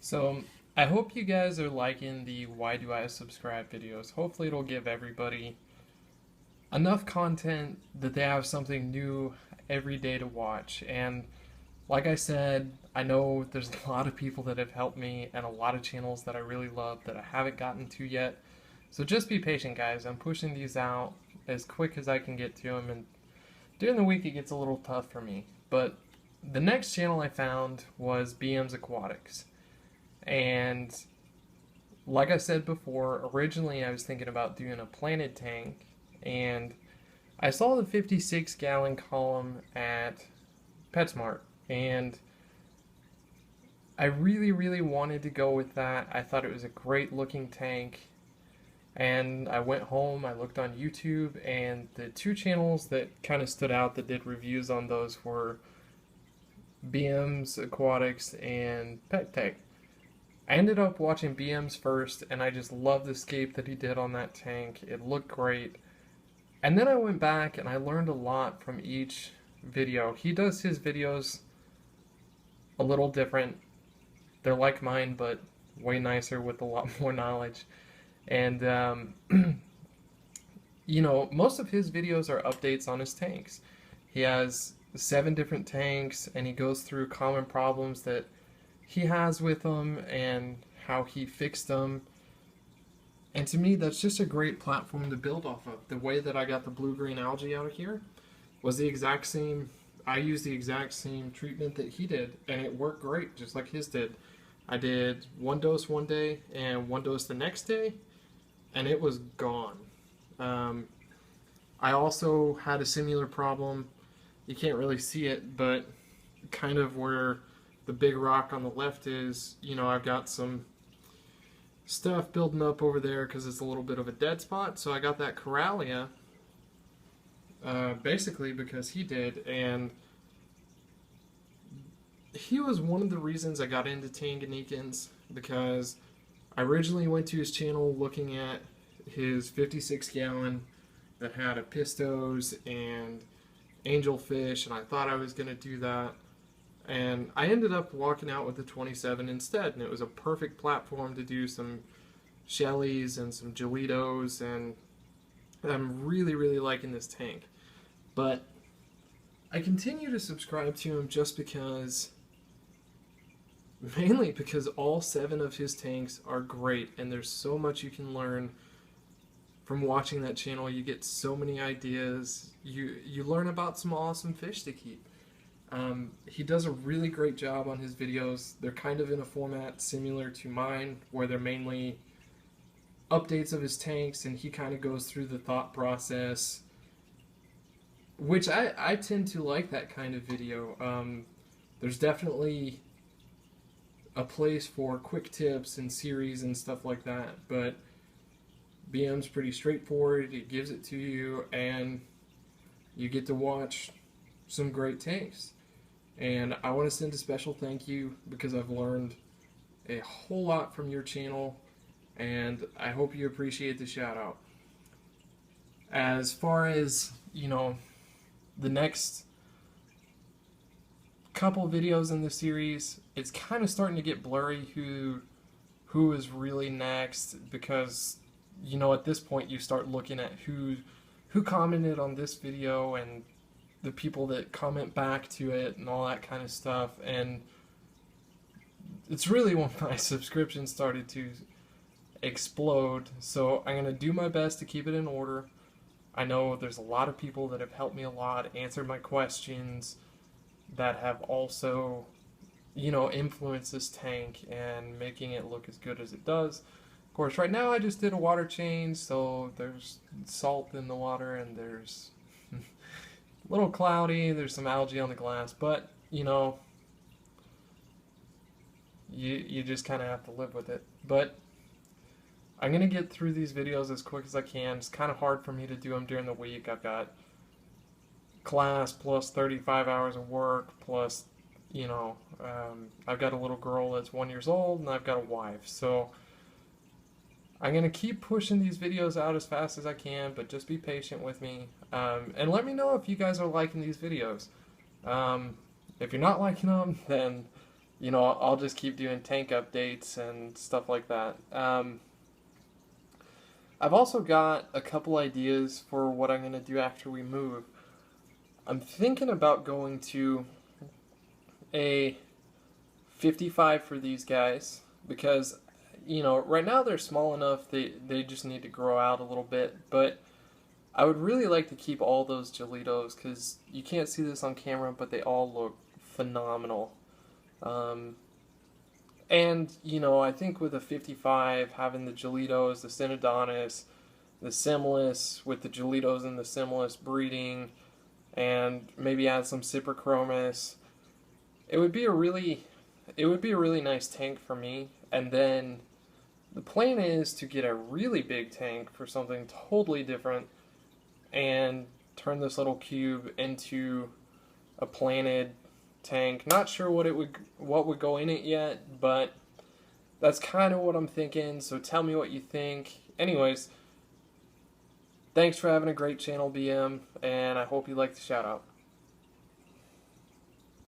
So I hope you guys are liking the why do I subscribe videos. Hopefully it'll give everybody enough content that they have something new every day to watch. And like I said, I know there's a lot of people that have helped me and a lot of channels that I really love that I haven't gotten to yet. So just be patient, guys. I'm pushing these out as quick as I can get to them, and during the week it gets a little tough for me. But the next channel I found was BM's Aquatics. And like I said before, originally I was thinking about doing a planted tank, and I saw the 56-gallon column at PetSmart, and I really wanted to go with that. I thought it was a great looking tank, and I went home, I looked on YouTube, and the two channels that kind of stood out that did reviews on those were BM's Aquatics and Pet Tech. I ended up watching BM's first, and I just loved the scape that he did on that tank. It looked great. And then I went back and I learned a lot from each video. He does his videos a little different. They're like mine, but way nicer with a lot more knowledge. And, most of his videos are updates on his tanks. He has 7 different tanks, and he goes through common problems that he has with them and how he fixed them. And to me, that's just a great platform to build off of. The way that I got the blue-green algae out of here was the exact same. I used the exact same treatment that he did, and it worked great, just like his did. I did 1 dose one day and 1 dose the next day, and it was gone. I also had a similar problem. You can't really see it, but kind of where the big rock on the left is, I've got some stuff building up over there because it's a little bit of a dead spot. So I got that Corallia, basically because he did, and he was one of the reasons I got into Tanganikans, because I originally went to his channel looking at his 56-gallon that had a pistos and angelfish, and I thought I was going to do that. And I ended up walking out with the 27 instead, and it was a perfect platform to do some Shellies and some Gelitos, and I'm really liking this tank. But I continue to subscribe to him just because, mainly because all 7 of his tanks are great, and there's so much you can learn from watching that channel. You get so many ideas. You learn about some awesome fish to keep. He does a really great job on his videos. They're kind of in a format similar to mine, where they're mainly updates of his tanks, and he kind of goes through the thought process, which I tend to like that kind of video. There's definitely a place for quick tips and series and stuff like that, but BM's pretty straightforward. He gives it to you, and you get to watch some great tanks. And I want to send a special thank you because I've learned a whole lot from your channel, and I hope you appreciate the shout out. As far as, the next couple videos in the series, it's kind of starting to get blurry who is really next, because at this point you start looking at who commented on this video and the people that comment back to it and all that kind of stuff, and it's really when my subscriptions started to explode. So I'm going to do my best to keep it in order. I know there's a lot of people that have helped me a lot, answered my questions, that have also influenced this tank and making it look as good as it does. Of course, right now I just did a water change, so there's salt in the water, and there's a little cloudy, there's some algae on the glass, but you just kind of have to live with it. But I'm going to get through these videos as quick as I can. It's kind of hard for me to do them during the week. I've got class plus 35 hours of work plus, I've got a little girl that's 1 year old, and I've got a wife. So I'm going to keep pushing these videos out as fast as I can, but just be patient with me. And let me know if you guys are liking these videos. If you're not liking them, then, I'll just keep doing tank updates and stuff like that. I've also got a couple ideas for what I'm going to do after we move. I'm thinking about going to a 55 for these guys because, right now they're small enough they just need to grow out a little bit, but I would really like to keep all those Gelitos because you can't see this on camera, but they all look phenomenal. I think with a 55, having the Gelitos, the Synodontis, the Similis, with the Gelitos and the Similis breeding, and maybe add some Cyprichromis, it would be a really nice tank for me. And then the plan is to get a really big tank for something totally different and turn this little cube into a planted tank. Not sure what would go in it yet, but that's kind of what I'm thinking. So tell me what you think. Anyways, thanks for having a great channel, BM, and I hope you like the shout out.